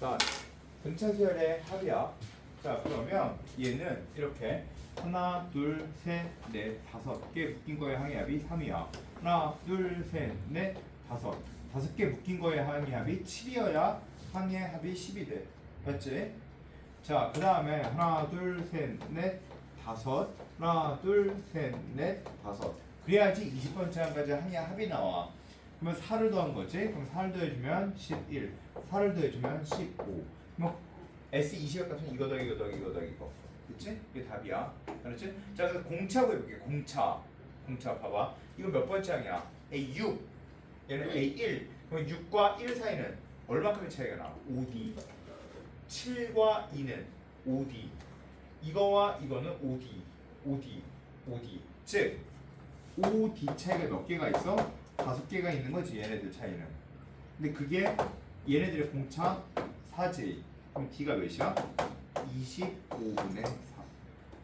자, 등차 수열의 합이야. 자, 그러면 얘는 이렇게 하나, 둘, 셋, 넷, 다섯 개 묶인 거의 항의 합이 3이야. 하나, 둘, 셋, 넷, 다섯 개 묶인 거의 항의 합이 7이어야 항의 합이 10이 돼. 맞지? 자, 그 다음에 하나, 둘, 셋, 넷, 다섯. 하나, 둘, 셋, 넷, 다섯. 그래야지 20번째 항까지 항의 합이 나와. 그러면 4를 더한 거지? 그럼 4를 더해주면 11, 4를 더해주면 15. 뭐 S20의 값은 이거 더하기 이거 더하기 이거 더하기 이거. 그치? 이게 답이야. 알았지? 자, 그래서 공차 구해볼게. 공차 봐봐. 이거 몇 번째 항이야? A6. 얘는 A1. 그럼 6과 1 사이는 얼마큼의 차이가 나? 5D. 7과 2는 5D. 이거와 이거는 5D. 즉 5D 차이가 몇 개가 있어? 5개가 있는 거지, 얘네들 차이는. 근데 그게 얘네들의 공차 4지. 그럼 D가 몇이야? 25분의 4.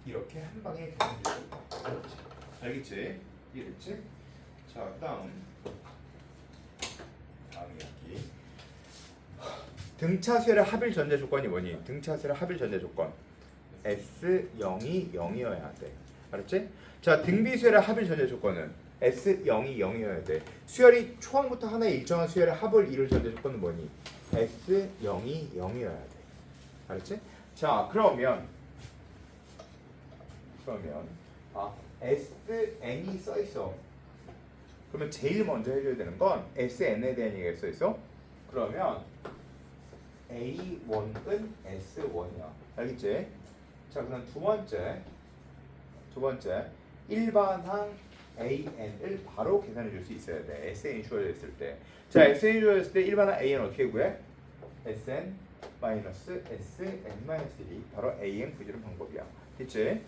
이렇게 한 방에 계산되고. 알겠지? 이해됐지? 자, 다음 이야기. 등차수열의 합일 전제 조건이 뭐니? 등차수열의 합일 전제 조건. S0이 0이어야 돼. 알았지? 자, 등비수열의 합일 전제 조건은 S0이 0이어야 돼. 수열이 초항부터 하나의 일정한 수열의 합을 이룰 전제 조건은 뭐니? S0이 0이어야 돼. 알았지? 자, 그러면 SN이 써 있어. 그러면 제일 먼저 해줘야 되는 건 SN에 대한 얘기가 써 있어. 그러면 A1은 S1이야. 알겠지? 자, 그다음 두 번째 일반항 AN을 바로 계산해 줄 수 있어야 돼. SN이 주어져 있을 때. 자, SN이 주어져 있을 때 일반항 AN 어떻게 구해? SN 마이너스 SN 마이너스 1이 바로 AN 구해주는 방법이야. 됐지?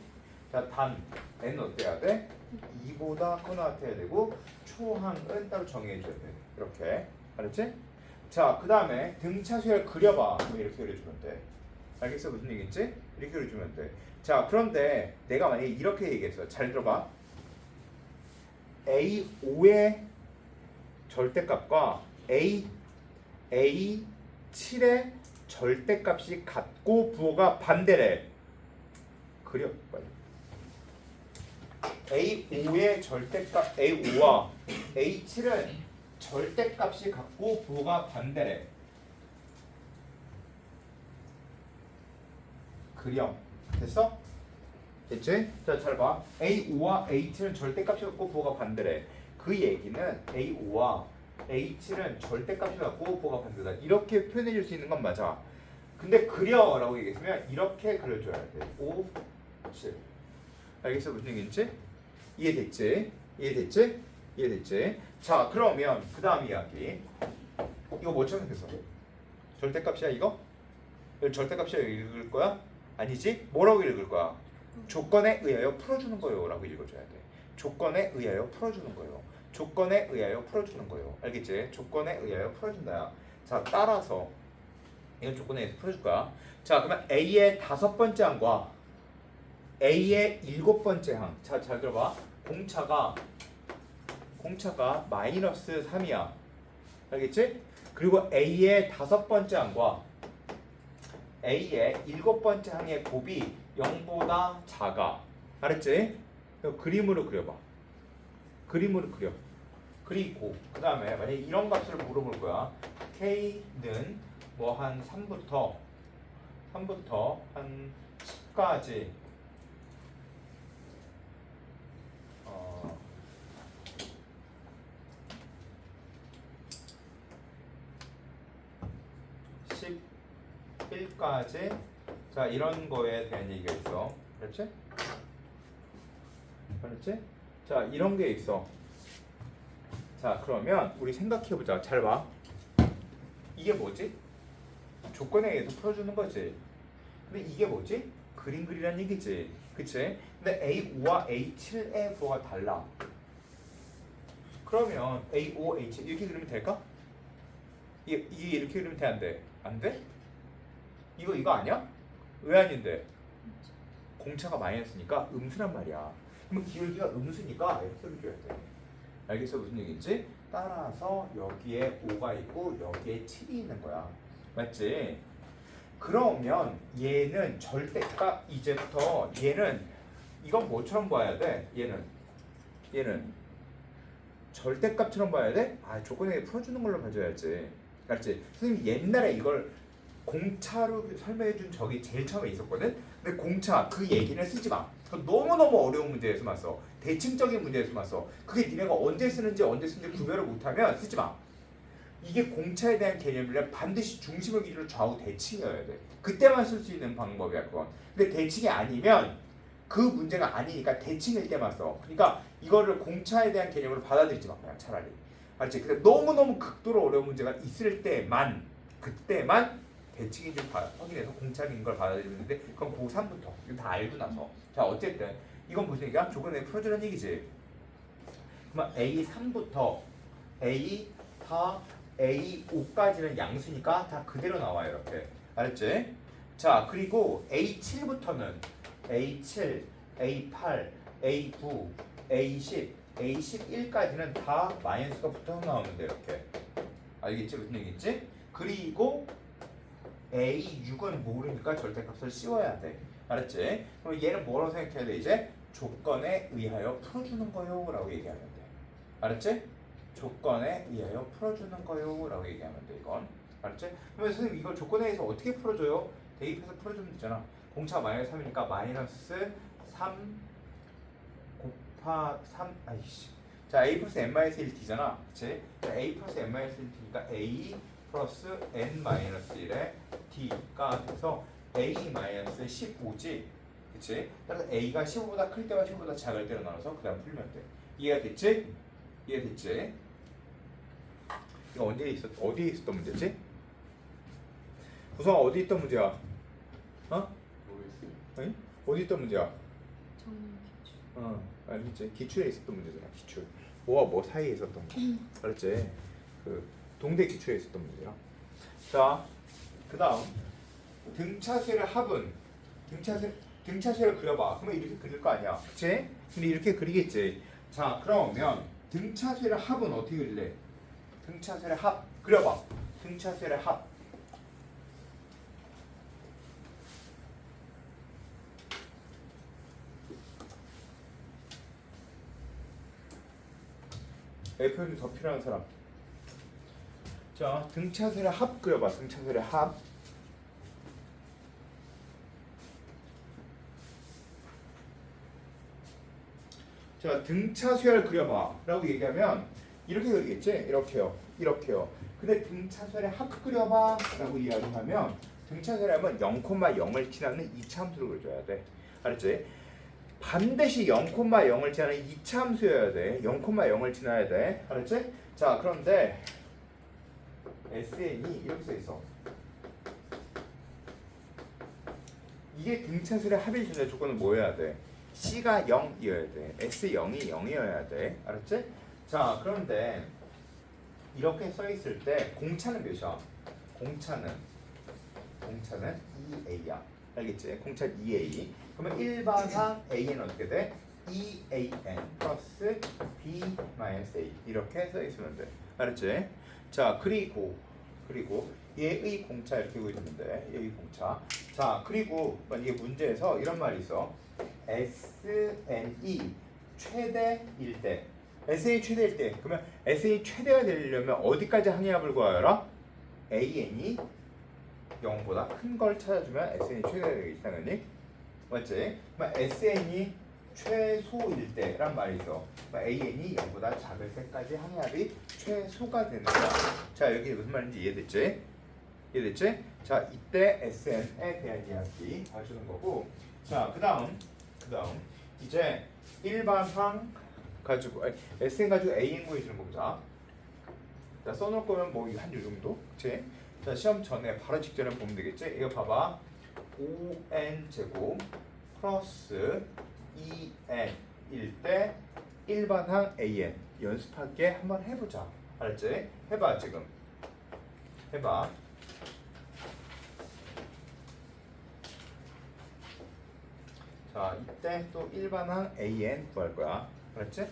자, 단 N은 어때야 돼? 2보다 커나 같아야 되고 초항은 따로 정해줘야 돼. 이렇게. 알았지? 자, 그 다음에 등차 수열 그려봐. 이렇게 그려주면 돼. 알겠어? 무슨 얘기인지? 이렇게 그려주면 돼. 자, 그런데 내가 만약에 이렇게 얘기했어. 잘 들어봐. A5의 절대값과 A7의 절대값이 같고 부호가 반대래. 그려 빨리. A5의 절대값 A5와 A7은 절대값이 같고 부호가 반대래. 그려. 됐어? 됐지? 자, 잘 봐. A5와 A7은 절대값이 같고 부호가 반대래. 그 얘기는 A5와 A7은 절대값이 같고 부호가 반대다. 이렇게 표현해 줄 수 있는 건 맞아. 근데 그려라고 얘기했으면 이렇게 그려줘야 돼. 5, 7. 알겠어? 무슨 얘기인지? 이해됐지? 자, 그러면 그 다음 이야기. 이거 뭐처럼 생겼어? 절대값이야 이거? 이거 절대값이야 읽을 거야? 아니지? 뭐라고 읽을 거야? 조건에 의하여 풀어주는 거요 라고 읽어줘야 돼. 조건에 의하여 풀어주는 거요. 조건에 의하여 풀어주는 거요. 알겠지? 조건에 의하여 풀어준다. 자, 따라서 이건 조건에 의해서 풀어줄 거야. 자, 그러면 A의 5번째 항과 A의 7번째 항. 자, 잘 들어봐. 공차가 마이너스 3이야. 알겠지? 그리고 A의 5번째 항과 A의 7번째 항의 곱이 0보다 작아. 알았지? 그림으로 그려봐. 그림으로 그려. 그리고 그 다음에 만약에 이런 값을 물어볼 거야. K는 뭐 한 3부터 한 10까지 11까지 자, 이런 거에 대한 얘기가 있어. 그렇지? 자, 이런 게 있어. 자, 그러면 우리 생각해보자. 잘 봐. 이게 뭐지? 조건에 의해서 풀어주는 거지. 근데 이게 뭐지? 그림 그리란 얘기지. 그치? 근데 A5와 A7의 부호가 달라. 그러면 A5, A7 이렇게 그리면 될까? 이게 이렇게 그리면 돼? 안 돼? 안 돼? 이거 아니야? 왜 아닌데? 공차가 마이너스니까 음수란 말이야. 그러면 기울기가 음수니까 이렇게 써줘야 돼. 알겠어? 무슨 얘기인지? 따라서 여기에 5가 있고 여기에 7이 있는 거야. 맞지? 그러면 얘는 절대값 이제부터 얘는 이건 뭐처럼 봐야 돼? 얘는 절대값처럼 봐야 돼? 아 조건에 풀어주는 걸로 봐줘야지. 알았지? 선생님 옛날에 이걸 공차로 설명해준 적이 제일 처음에 있었거든? 근데 공차 그 얘기는 쓰지 마. 너무너무 어려운 문제에서만 써. 대칭적인 문제에서만 써. 그게 니네가 언제 쓰는지 구별을 못하면 쓰지 마. 이게 공차에 대한 개념이란 반드시 중심을 기준으로 좌우 대칭이어야 돼. 그때만 쓸 수 있는 방법이야 그건. 근데 대칭이 아니면 그 문제가 아니니까 대칭일 때만 써. 그러니까 이거를 공차에 대한 개념으로 받아들이지 마 그냥 차라리. 알지? 근데 너무너무 극도로 어려운 문제가 있을 때만 그때만 대칭인지 확인해서 공차인 걸 받아들이면 되는데 그건 고3부터 이거 다 알고 나서. 자 어쨌든 이건 무슨 얘기야? 조건에 풀어주는 얘기지. 그러면 A3부터 A4, A5까지는 양수니까 다 그대로 나와 이렇게. 알았지? 자 그리고 A7부터는 A7, A8, A9, A10, A11까지는 다 마이너스가 붙어서 나오는데 이렇게. 알겠지? 무슨 얘기겠지? 그리고 A6은 모르니까 절대값을 씌워야 돼. 알았지? 그럼 얘는 뭐라고 생각해야 돼 이제? 조건에 의하여 풀어주는 거요 라고 얘기하면 돼. 알았지? 조건에 의하여 풀어주는 거요 라고 얘기하면 돼 이건. 알았지? 그러면 선생님 이걸 조건에 의해서 어떻게 풀어줘요? 대입해서 풀어주면 되잖아. 공차 마이너스 3이니까 마이너스 3 곱하 3 아이씨. 자 A 플러스 n-1t잖아. 그치? A 플러스 n-1t니까 A 플러스 n-1의 t가 돼서 A-15지. 그치? 따라서 A가 15보다 클 때와 15보다 작을 때로 나눠서 그 다음 풀면 돼. 이해가 됐지? 이해됐지? 이거 어디에 있었던 문제지? 구성아 어디 있던 문제야? 어? 모르겠어요. 아니? 어디 있던 문제야? 정문 기출. 알겠지? 기출에 있었던 문제잖아. 기출. 뭐와 뭐 사이에 있었던 거. 알았지? 그 동대 기출에 있었던 문제야. 자, 그 다음 등차수의 합은 등차수를 그려봐. 그러면 이렇게 그릴 거 아니야, 그치? 근데 이렇게 그리겠지. 자, 그러면 등차수의 합은 어떻게 그릴래? 등차수의 합 그려봐. 등차수의 합. F는 더 필요한 사람. 자, 등차수의 합 그려봐. 등차수의 합. 자, 등차수열을 그려봐 라고 얘기하면 이렇게 그리겠지? 이렇게요. 근데 등차수열의 합 그려봐 라고 이야기하면 등차수열하면 0,0을 지나는 이차함수를 그려줘야 돼. 알았지? 반드시 0,0을 지나는 이차함수여야 돼. 0,0을 지나야 돼. 알았지? 자, 그런데 SN이 이렇게 써있어. 이게 등차수열의 합일 전제 조건은 뭐여야 돼? C가 0이어야 돼. S0이 0이어야 돼. 알았지? 자, 그런데 이렇게 써 있을 때 공차는 몇이야? 공차는 2A야. 알겠지? 공차는 2A. 그러면 일반항 A는 어떻게 돼? 2AN 플러스 B-A 이렇게 써 있으면 돼. 알았지? 자, 그리고 얘의 공차 이렇게 보이면 돼. 얘의 공차. 자, 그리고 이게 문제에서 이런 말이 있어. SN이 최대일 때. SN이 최대일 때. 그러면 SN이 최대가 되려면 어디까지 항해가 불과하여라? AN이 0보다 큰 걸 찾아주면 SN이 최대가 되겠지 당연히. 맞지? 그러면 SN이 최소일 때란 말이 있어. AN이 0보다 작을 때까지 항해합이 최소가 되는 거야. 자, 여기 무슨 말인지 이해됐지? 자, 이때 SN에 대한 이야기 봐주는 거고. 자, 그 다음 이제 일반항 가지고 SN 가지고 AN 구해주는 거 보자. 자, 써놓을 거면 뭐 한 요 정도, 그치? 자, 시험 전에 바로 직전에 보면 되겠지? 이거 봐봐. 5n 제곱 플러스 2n일 때 일반항 AN 연습할게. 한번 해보자. 알았지? 해봐 지금. 해봐. 자, 이때 또 일반항 AN 구할 거야. 알았지?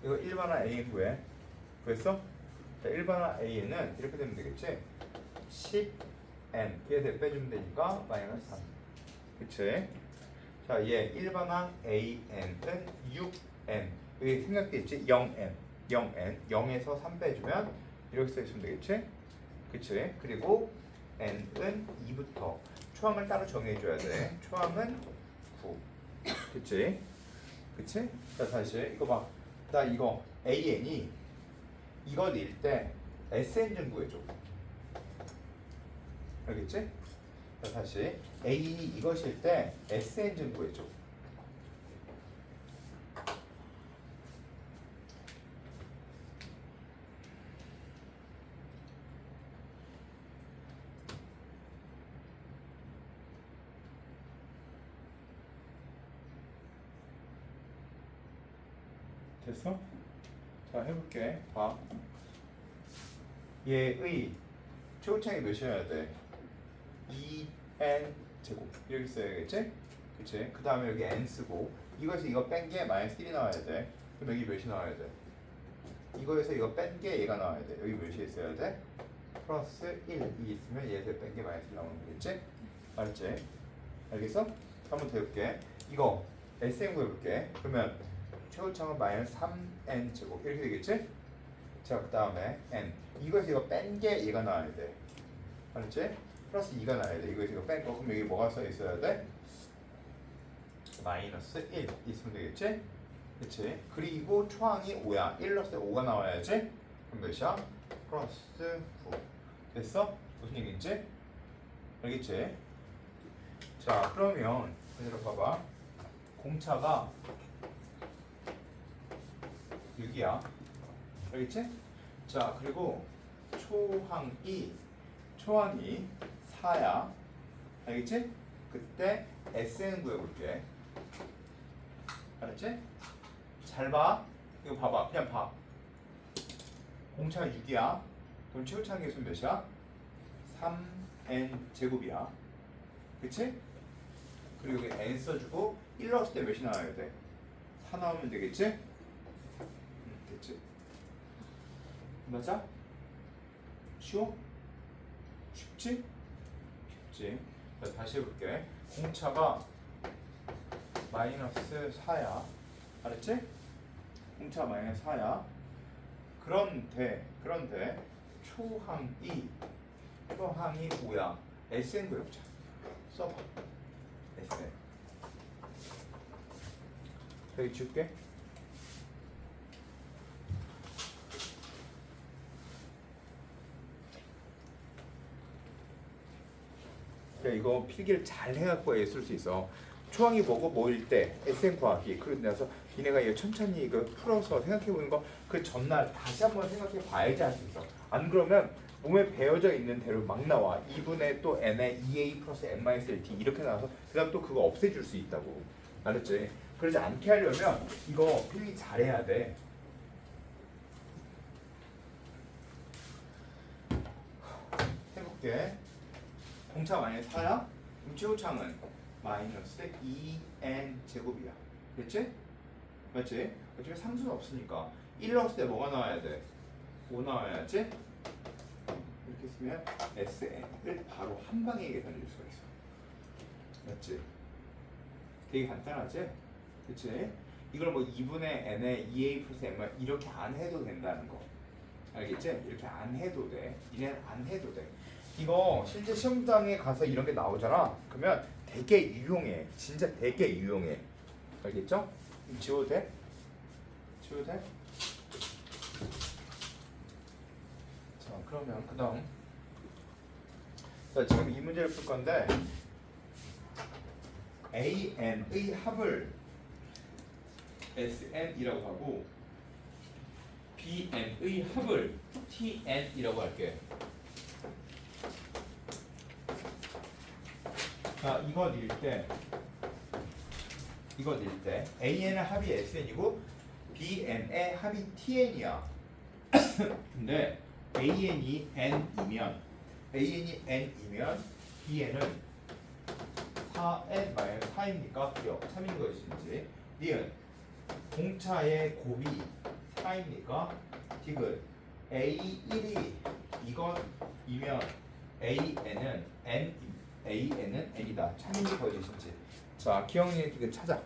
이거 일반화 AN 구해. 구했어? 자, 일반화 AN은 이렇게 되면 되겠지? 10N 얘를 빼주면 되니까 마이너스 3. 그치? 자, 얘 일반화 AN은 6N. 여기 생각돼 있지? 0N. 0N. 0에서 3 빼주면 이렇게 써있으면 되겠지? 그치? 그리고 N은 2부터 초항을 따로 정해줘야 돼. 초항은 9. 그치? 그치? 자, 다시 이거 봐. 나 이거 AN이 이거 낼 때 SN 좀 구해줘. 알겠지? 자, 다시 AN이 이것일 때 SN 좀 구해줘. 됐어? 자, 해볼게. 봐. 얘의 최고창이 몇이어야 돼? 2n 제곱 이렇게 써야겠지? 그치? 그 다음에 여기 n 쓰고 이거에서 이거 뺀 게 마이너스 1이 나와야 돼. 그럼 여기 몇이 나와야 돼? 이거에서 이거 뺀 게 얘가 나와야 돼. 여기 몇이 있어야 돼? 플러스 1이 있으면 얘에서 뺀 게 마이너스 1 나오는 거겠지? 알았지? 알겠어? 한번 더 해볼게. 이거 SN 구해볼게. 그러면 최고창은 마이너스 3n 제곱 이렇게 되겠지? 자, 그 다음에 n 이거에서 이거 뺀 게 얘가 나와야 돼. 알았지? 플러스 2가 나와야 돼. 이거에서 이거 뺀 거. 그럼 여기 뭐가 써 있어야 돼? 마이너스 1 있으면 되겠지? 그치? 그리고 초항이 5야. 1 넣었을 때 5가 나와야지? 그럼 몇이야? 플러스 9. 됐어? 무슨 얘기인지? 알겠지? 자, 그러면 그대로 봐봐. 공차가 6이야. 알겠지? 자, 그리고 초항이 4야. 알겠지? 그때 SN 구해볼게. 알았지? 잘 봐. 이거 봐봐. 그냥 봐. 공차가 6이야. 그럼 최고차항 계수는 몇이야? 3n 제곱이야. 그치? 그리고 여기 n 써주고 1 넣었을 때 몇이 나와야 돼? 4 나오면 되겠지? 됐지? 맞아? 쉬워? 쉽지? 쉽지. 자, 다시 해볼게. 공차가 마이너스 4야. 알았지? 공차 마이너스 4야. 그런데 초항이 5야. SN 구해보자. 써봐. SN. 여기 줄게. 이거 필기를 잘 해갖고 쓸 수 있어. 초항이 뭐고 뭐일 때 SN 구하기. 그러고 나서 니네가 이거 천천히 이거 풀어서 생각해보는 거 그 전날 다시 한번 생각해봐야지 할 수 있어. 안 그러면 몸에 배어져 있는 대로 막 나와. 2분의 또 n에 2a 플러스 n-1t 이렇게 나와서 그 다음 또 그거 없애줄 수 있다고. 알았지? 그러지 않게 하려면 이거 필기 잘해야 돼. 해볼게. 공차 마이너스 4야? 그럼 최고창은 마이너스 2n 제곱이야. 됐지? 맞지? 어차피 상수는 없으니까 1 넣었을 때 뭐가 나와야 돼? 5 나와야지? 이렇게 쓰면 SN을 바로 한 방에 계산해 줄 수가 있어. 맞지? 되게 간단하지? 그치? 이걸 뭐 2분의 n에 2a 플러스 n 이렇게 안 해도 된다는 거. 알겠지? 이렇게 안 해도 돼. 이래는 안 해도 돼. 이거 실제 시험장에 가서 이런 게 나오잖아. 그러면 되게 유용해. 진짜 되게 유용해. 알겠죠? 지워도 돼? 지워도 돼? 자, 그러면 그 다음. 자, 지금 이 문제를 풀 건데 AN의 합을 SN이라고 하고 BN의 합을 TN이라고 할게. 자, 이거 낼 때 AN의 합이 SN이고 BN의 합이 TN이야. 근데 AN이 N이면 BN은 4n-4입니까? 기억 3인 것인지 니은 공차의 곱이 4입니까? 디귿 A1이 이것이면 AN은 N이다. 참인지 거짓인지. 자, 기억력 디귿 찾아.